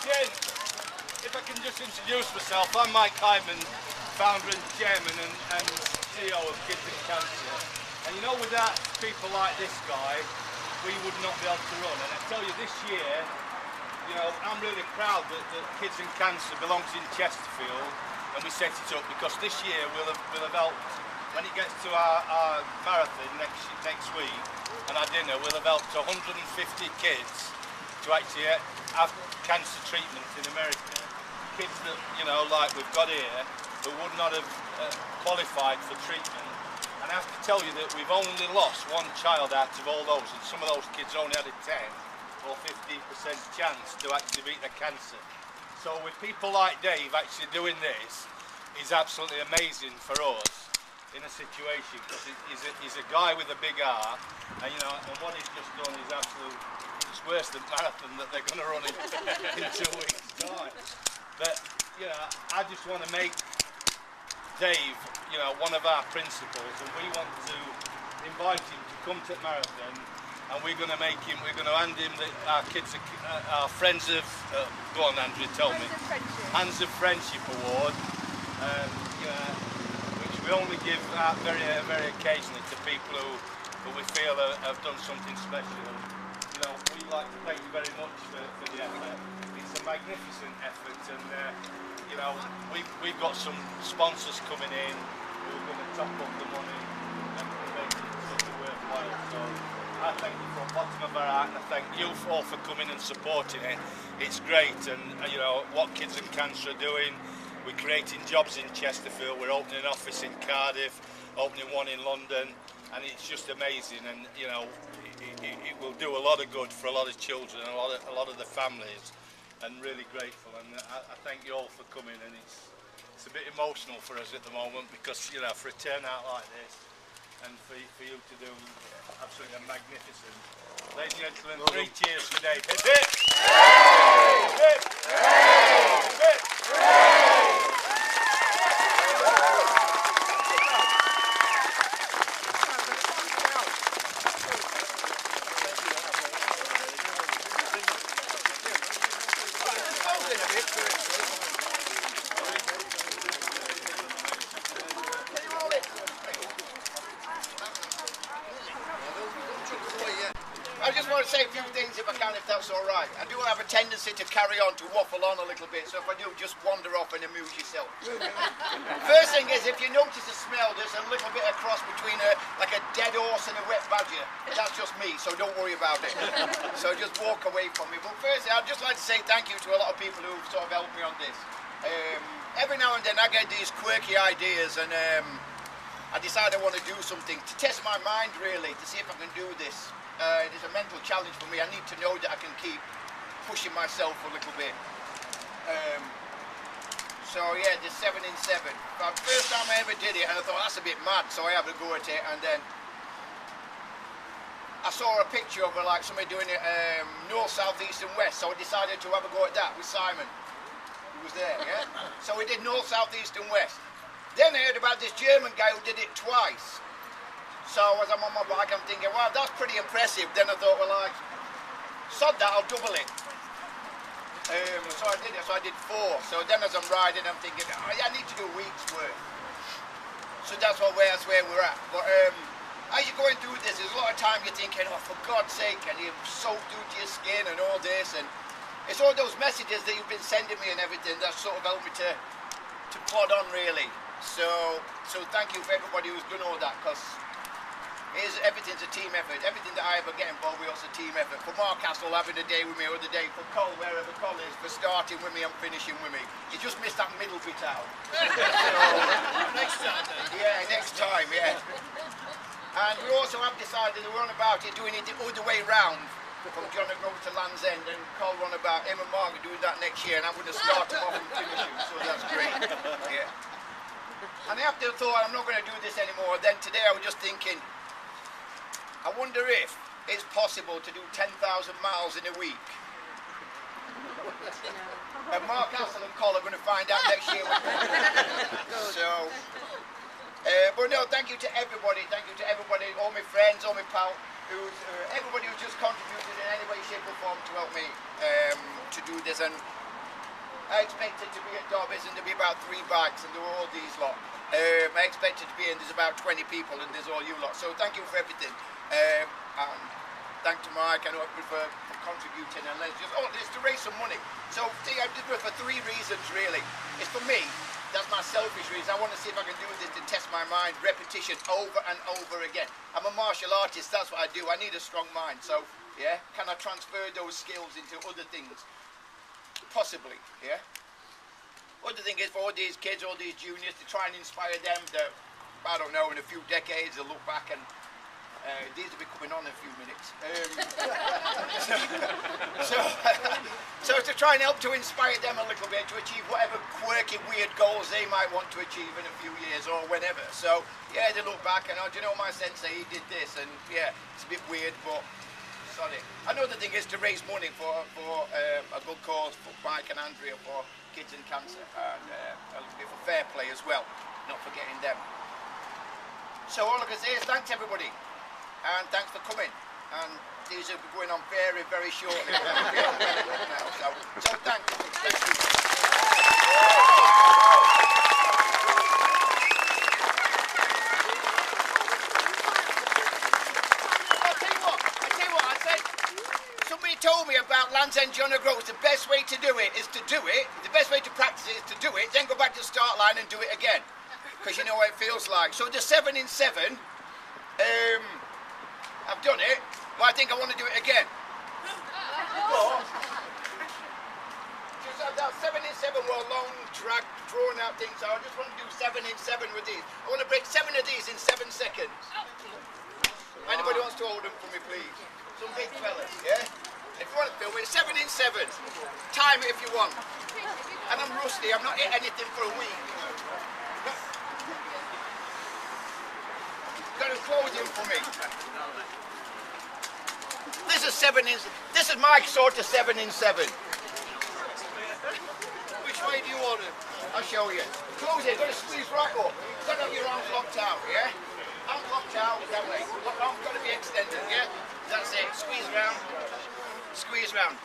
Again, if I can just introduce myself, I'm Mike Hyman, founder and chairman and CEO of Kids and Cancer. And you know, without people like this guy, we would not be able to run. And I tell you, this year, you know, I'm really proud that Kids and Cancer belongs in Chesterfield, and we set it up because this year we'll have helped, when it gets to our marathon next week, and our dinner, we'll have helped 150 kids to actually have cancer treatment in America. Kids that, you know, like we've got here, who would not have qualified for treatment. And I have to tell you that we've only lost one child out of all those, and some of those kids only had a 10 or 15% chance to actually beat their cancer. So with people like Dave actually doing this is absolutely amazing for us in a situation, because he's a guy with a big heart, and you know, and what he's just done is absolute. It's worse than marathon that they're going to run in 2 weeks' time. But you know, I just want to make Dave, you know, one of our principals, and we want to invite him to come to the marathon, and we're going to make him. We're going to hand him our kids, our friends of. Go on, Andrew, tell me. Hands of Friendship Award. You know, which we only give out very occasionally to people who we feel have done something special. You know, we like to thank you very much for the effort. It's a magnificent effort, and you know, we've got some sponsors coming in who are going to top up the money and make it something worthwhile. So I thank you from the bottom of our heart, and I thank you all for coming and supporting it. It's great, and you know what Kids and Cancer are doing. We're creating jobs in Chesterfield. We're opening an office in Cardiff, opening one in London, and it's just amazing. And you know, it will do a lot of good for a lot of children and a lot of the families. And really grateful. And I thank you all for coming. And it's a bit emotional for us at the moment because you know, for a turnout like this, and for you to do absolutely magnificent. Ladies and gentlemen, 3 cheers for Dave. Hip hip! Hip hip! Hip hip! I just want to say a few things if I can, if that's all right. I do have a tendency to carry on, to waffle on a little bit, so if I do, just wander off and amuse yourself. First thing is, if you notice the smell, there's a little bit of cross between like a dead horse and a wet badger. That's just me, so don't worry about it. So just walk away from me. But firstly, I'd just like to say thank you to a lot of people who've sort of helped me on this. Every now and then I get these quirky ideas, and I decide I want to do something to test my mind, really, to see if I can do this. It is a mental challenge for me. I need to know that I can keep pushing myself a little bit. So yeah, the 7 in 7. First time I ever did it, and I thought that's a bit mad, so I have a go at it, and then I saw a picture of like somebody doing it north, south, east and west, so I decided to have a go at that with Simon, who was there, yeah? So we did north, south, east and west. Then I heard about this German guy who did it twice. So as I'm on my bike, I'm thinking, wow, that's pretty impressive. Then I thought, well, like, sod that, I'll double it. So I did it, so I did 4. So then as I'm riding, I'm thinking, oh, yeah, I need to do a week's worth. So that's where we're at. But as you're going through this, there's a lot of time you're thinking, oh, for God's sake, and you're soaked through to your skin and all this. And it's all those messages that you've been sending me and everything that sort of helped me to plod on, really. So thank you for everybody who's done all that, because everything's a team effort. Everything that I ever get involved with is a team effort. For Mark Castle having a day with me, or the day for Cole, wherever Cole is, for starting with me and finishing with me. You just missed that middle bit out. Next time then. Yeah, next time, yeah. And we also have decided that we're on about it, doing it the other way round, from John O Groats to Land's End, and Cole on about him and Mark are doing that next year, and I'm going to start them off and finish them, so that's great. Yeah. And after I thought I'm not going to do this anymore, then today I was just thinking, I wonder if it's possible to do 10,000 miles in a week. And Mark Castle and Cole are going to find out next year. So, but no, thank you to everybody. Thank you to everybody, all my friends, all my pals, everybody who's just contributed in any way, shape or form to help me to do this. And I expected to be at Derby's and there'd be about 3 bikes and there were all these lot. I expected to be in, there's about 20 people and there's all you lot. So thank you for everything. And thank to Mike and Oakwood for contributing. And let's just, it's to raise some money. So see, I did it for 3 reasons really. It's for me, that's my selfish reason. I want to see if I can do this to test my mind, repetition over and over again. I'm a martial artist, that's what I do. I need a strong mind. So yeah, can I transfer those skills into other things? Possibly, yeah. Other thing is for all these kids, all these juniors, to try and inspire them that, I don't know, in a few decades they'll look back and these will be coming on in a few minutes. So to try and help to inspire them a little bit to achieve whatever quirky, weird goals they might want to achieve in a few years or whenever. So yeah, they look back and, do you know my sensei, he did this, and yeah, it's a bit weird, but sorry. Another thing is to raise money for a good cause for Mike and Andrea for kids in cancer, and a little bit for fair play as well, not forgetting them. So all I can say is thanks everybody, and thanks for coming. And these will be going on very, very shortly. So thank you. Told me about Land's End John O Groats. The best way to do it is to do it. The best way to practice it is to do it, then go back to the start line and do it again, because you know what it feels like. So the 7 in 7, I've done it, but I think I want to do it again. That 7 in 7 were long, drawn out things, so I just want to do 7 in 7 with these. I want to break 7 of these in 7 seconds. Anybody wants to hold them for me, please? Some big fellas, yeah? If you want to film it, 7 in 7. Time it if you want. And I'm rusty, I've not hit anything for a week. Got to close in for me. This is 7 in. This is my sort of 7 in 7. Which way do you want it? I'll show you. Close it, got to squeeze right up. Got to have your arms locked out, yeah? Arms locked out that way. Arms got to be extended, yeah? That's it. Squeeze round. Squeeze round.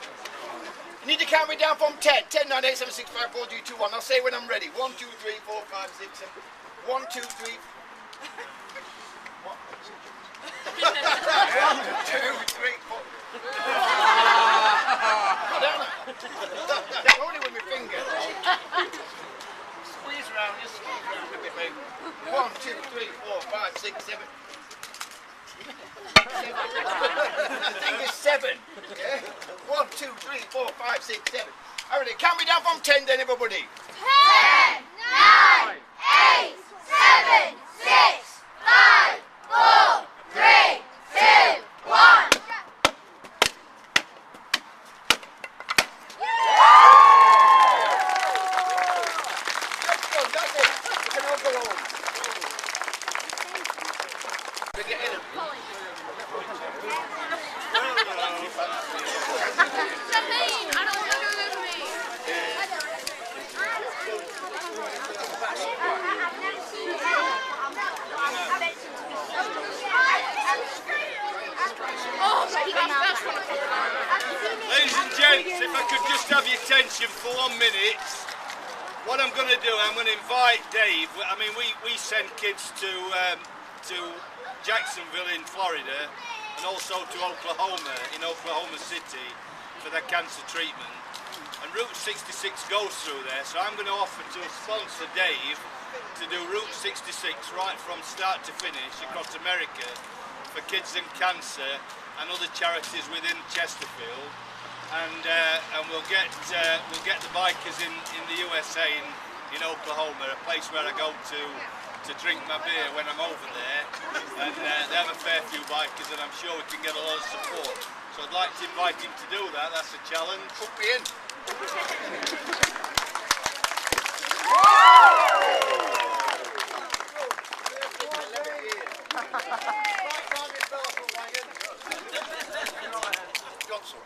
You need to count me down from 10. 10, 9, 8, 7, 6, 5, 4, 3, 2, 1. I'll say when I'm ready. 1, 2, 3, 4, 5, 6, 7. 1, 2, 3. 1, 2, 3, 4. That's only with my fingers. Squeeze round. Just squeeze round a bit, mate. 1, 2, 3, 4, 5, 6, 7. The thing is 7. Yeah? 1, 2, 3, 4, 5, 6, 7. Alright, count me down from 10 then, everybody. 10, 9, 8, 7, 6, 5, 4, 3, 2, 1. That's it. You can all go home. We get in. Ladies and gents, if I could just have your attention for 1 minute. What I'm going to do, I'm going to invite Dave. I mean, we send kids to Jacksonville in Florida and also to Oklahoma, in Oklahoma City, for their cancer treatment. And Route 66 goes through there, so I'm going to offer to sponsor Dave to do Route 66 right from start to finish across America for kids and cancer and other charities within Chesterfield. And we'll get the bikers in the USA in Oklahoma, a place where I go to drink my beer when I'm over there. And they have a fair few bikers, and I'm sure we can get a lot of support. So I'd like to invite him to do that. That's a challenge. Put me in. Johnson.